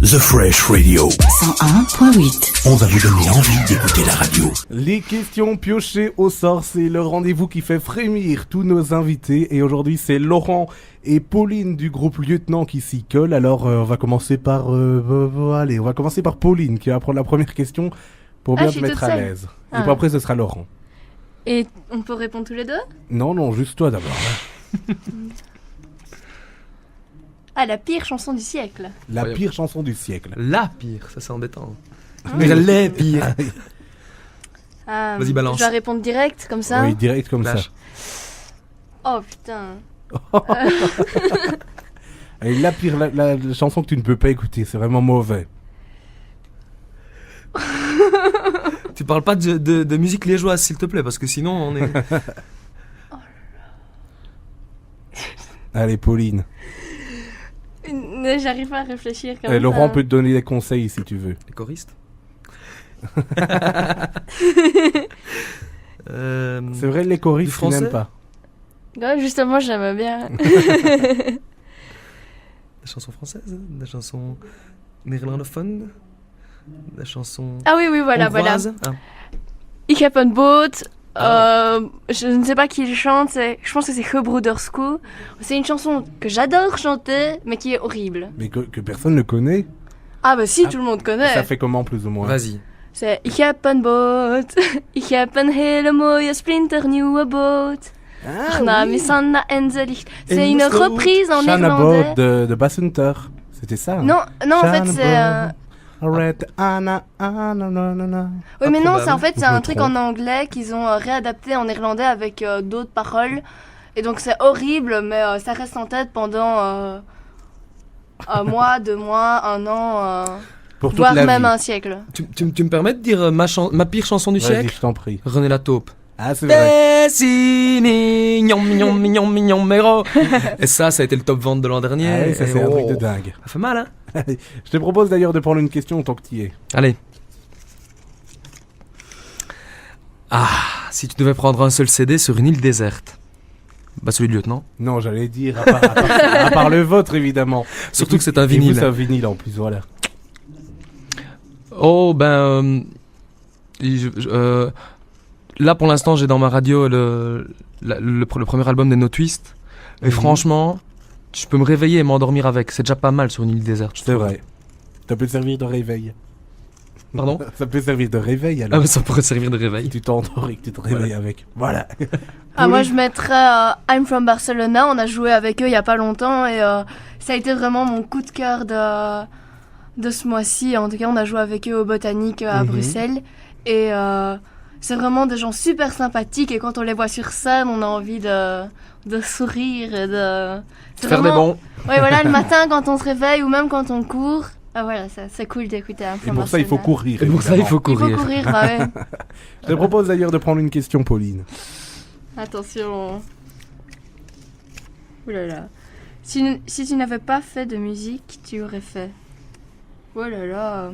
The Fresh Radio 101.8. On va vous donner envie d'écouter la radio. Les questions piochées au sort, c'est le rendez-vous qui fait frémir tous nos invités. Et aujourd'hui, c'est Laurent et Pauline du groupe Lieutenant qui s'y collent. Alors, on va commencer par... allez, on va commencer par Pauline qui va prendre la première question pour bien te mettre à l'aise. Et puis après, ce sera Laurent. Et on peut répondre tous les deux ? Non, juste toi d'abord. Ah, la pire chanson du siècle. La pire chanson du siècle. La pire, ça c'est embêtant. Mais les pires. Vas-y, balance. Je dois répondre direct, comme ça ? Oui, direct comme Flash. Oh putain. Et la pire, la chanson que tu ne peux pas écouter, c'est vraiment mauvais. Tu parles pas de musique liégeoise, s'il te plaît, parce que sinon on est... Allez, Pauline. J'arrive pas à réfléchir comme ça. Laurent peut te donner des conseils si tu veux. Les choristes. C'est vrai, les choristes, tu n'aimes pas. Ouais, justement, j'aime bien. Des chansons françaises, des chansons néerlandophones, des chansons... Ah oui, voilà. hongroises. Ah. Ik heb een boot. Je ne sais pas qui le chante, je pense que c'est Gebroederskoe. C'est une chanson que j'adore chanter, mais qui est horrible. Mais que personne ne connaît. Ah bah si, tout le monde connaît. Ça fait comment plus ou moins? Vas-y. C'est Ik heb een boot, ik heb een hele mooie splinternieuwe boot. Arna, Missanna en ze ligt. C'est une reprise en néerlandais. de Bassunter. C'était ça? Non, en fait c'est... Oui, mais non, c'est un truc en anglais qu'ils ont réadapté en néerlandais avec d'autres paroles. Et donc c'est horrible, mais ça reste en tête pendant un mois, 2 mois, 1 an, voire même un siècle. Tu me permets de dire ma pire chanson du siècle? Je t'en prie. René Lataupe. Ah, c'est vrai. Dessini, mignon, méro. Et ça a été le top vente de l'an dernier. Ah, oui, ça c'est un truc de dingue. Ça fait mal, hein? Je te propose d'ailleurs de prendre une question tant que tu y es. Allez. Ah, si tu devais prendre un seul CD sur une île déserte. Bah celui de Lieutenant. Non, j'allais dire, à part le vôtre évidemment. Surtout que c'est un vinyle. C'est un vinyle en plus, voilà. Oh, là pour l'instant j'ai dans ma radio le premier album des No Twist. Et franchement, je peux me réveiller et m'endormir avec. C'est déjà pas mal sur une île déserte. C'est vrai. Ça peut servir de réveil. Pardon? Ça peut servir de réveil alors. Ah mais ça pourrait servir de réveil. Si tu t'endors et que tu te réveilles avec. Voilà. Moi je mettrais I'm from Barcelona, on a joué avec eux il y a pas longtemps et ça a été vraiment mon coup de cœur de ce mois-ci. En tout cas on a joué avec eux au Botanique à Bruxelles et c'est vraiment des gens super sympathiques et quand on les voit sur scène on a envie de sourire et de... Faire des bons. Ouais voilà, le matin quand on se réveille ou même quand on court. Ah voilà, c'est cool d'écouter un peu. Et pour ça, il faut courir. Et pour ça, il faut courir. Il faut courir, bah ouais. Je te propose d'ailleurs de prendre une question, Pauline. Attention. Ouh là là. Si tu n'avais pas fait de musique, tu aurais fait... Oh là là.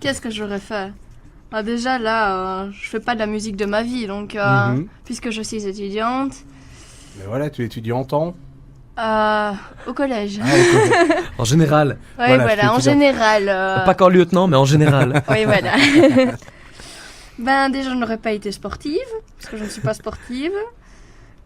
Qu'est-ce que j'aurais fait? Déjà là, je fais pas de la musique de ma vie, donc puisque je suis étudiante... Mais voilà, tu es étudiante en... au collège. En général. Oui, voilà, en général. Pas qu'en lieutenant, mais en général. Oui, voilà. Déjà, je n'aurais pas été sportive, parce que je ne suis pas sportive.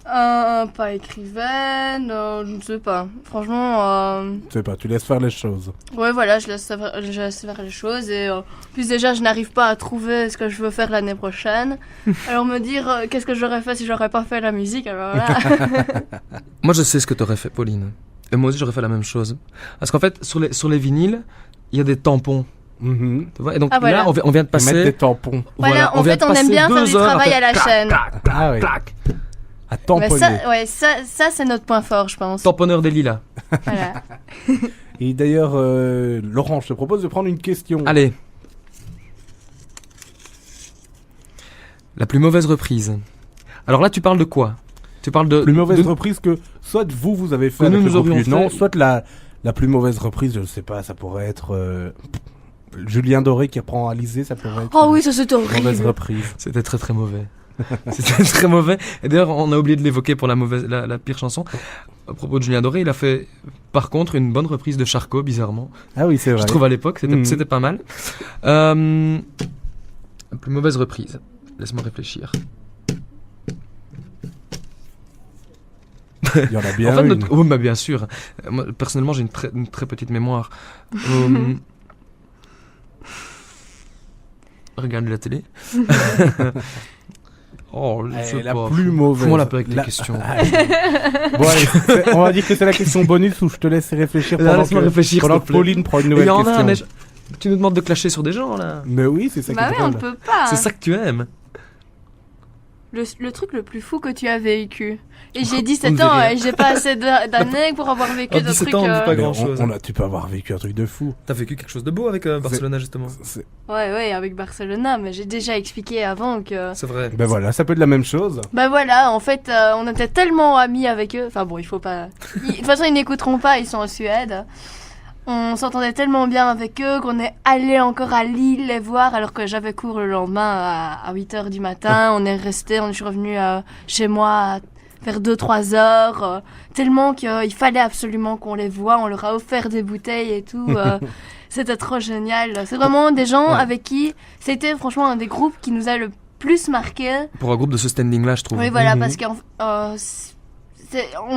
Pas écrivaine, je ne sais pas. Franchement... Je sais pas, tu laisses faire les choses. Ouais, voilà, je laisse faire les choses. Et puis déjà, je n'arrive pas à trouver ce que je veux faire l'année prochaine. Alors me dire, qu'est-ce que j'aurais fait si j'aurais pas fait la musique, alors là... Moi, je sais ce que t'aurais fait, Pauline. Et moi aussi, j'aurais fait la même chose. Parce qu'en fait, sur les vinyles, il y a des tampons. Tu vois, et donc voilà. là, on vient de passer... Mettre des tampons. Voilà, en fait, on aime bien faire du travail à la chaîne. Ah oui. À tamponner. Mais ça c'est notre point fort, je pense. Tamponneur des lilas. Voilà. Et d'ailleurs, Laurent, je te propose de prendre une question. Allez. La plus mauvaise reprise. Alors là, tu parles de quoi? Tu parles de... Plus mauvaise reprise que soit vous avez fait avec le groupe Lieutenant, soit la plus mauvaise reprise, je ne sais pas, ça pourrait être... Julien Doré qui reprend Alizé, ça pourrait être... Oh oui, ça c'était horrible. Mauvaise reprise. C'était très très mauvais. C'était très mauvais. Et d'ailleurs, on a oublié de l'évoquer pour la pire chanson. À propos de Julien Doré, il a fait, par contre, une bonne reprise de Charcot, bizarrement. Ah oui, c'est vrai. Je trouve à l'époque, c'était pas mal. La plus mauvaise reprise. Laisse-moi réfléchir. Il y en a bien En fait, une. oh, bah, bien sûr. Moi, personnellement, j'ai une très petite mémoire. Regardez la télé. Oh, je sais La pas. plus mauvaise. Comment on l'appelle avec les questions? Bon, allez, on va dire que c'est la question bonus où je te laisse réfléchir Là, pendant laisse-moi que, réfléchir, pendant s'il que te plaît. Pauline prend une Il nouvelle y en a question. un, mais tu nous demandes de clasher sur des gens, là. Mais oui, c'est ça Bah qui ouais, est on drôle. peut pas. C'est ça que tu aimes. Le truc le plus fou que tu as vécu. Et j'ai On 17 ne ans dit rien. et j'ai pas assez d'années pour avoir vécu À des 17 trucs. ans, on dit pas Mais grand-chose. tu peux avoir vécu un truc de fou. T'as vécu quelque chose de beau avec Barcelona, justement. Ouais, avec Barcelona, mais j'ai déjà expliqué avant que. C'est vrai. Ben voilà, ça peut être la même chose. Bah voilà, en fait, on était tellement amis avec eux. Enfin bon, il faut pas. De toute façon, ils n'écouteront pas, ils sont en Suède. On s'entendait tellement bien avec eux qu'on est allé encore à Lille les voir alors que j'avais cours le lendemain à 8h du matin. On est resté, je suis revenu chez moi vers 2-3 heures. Tellement qu'il fallait absolument qu'on les voie. On leur a offert des bouteilles et tout. C'était trop génial. C'est vraiment des gens avec qui c'était franchement un des groupes qui nous a le plus marqué. Pour un groupe de ce standing-là, je trouve. Oui, voilà, parce qu'on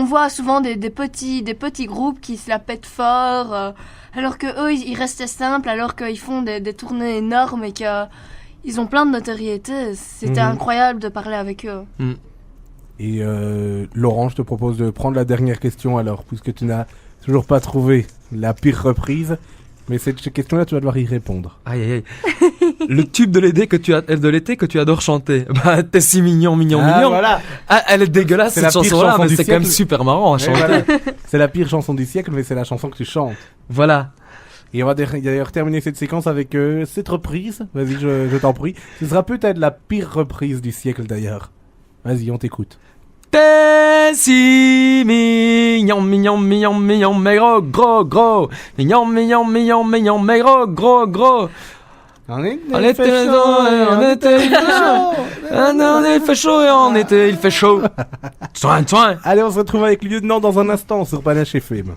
voit souvent des petits groupes qui se la pètent fort, alors que eux ils restaient simples, alors qu'ils font des tournées énormes et qu'ils ont plein de notoriété. C'était incroyable de parler avec eux. Et Laurent, je te propose de prendre la dernière question alors, puisque tu n'as toujours pas trouvé la pire reprise. Mais cette question-là, tu vas devoir y répondre. Aïe, aïe, aïe. Le tube de l'été que tu adores chanter. Bah, t'es si mignon. Voilà. Ah, elle est dégueulasse, C'est cette la pire chanson-là, chanson mais du c'est quand même siècle. super marrant à Ouais, chanter. voilà. C'est la pire chanson du siècle, mais c'est la chanson que tu chantes. Voilà. Et on va d'ailleurs terminer cette séquence avec cette reprise. Vas-y, je t'en prie. Ce sera peut-être la pire reprise du siècle d'ailleurs. Vas-y, on t'écoute. T'es si mignon, mais gros. Mignon, mais gros. On était En été, il fait chaud et en été, il fait chaud. Soin. Allez, on se retrouve avec le lieutenant dans un instant sur Panache FM.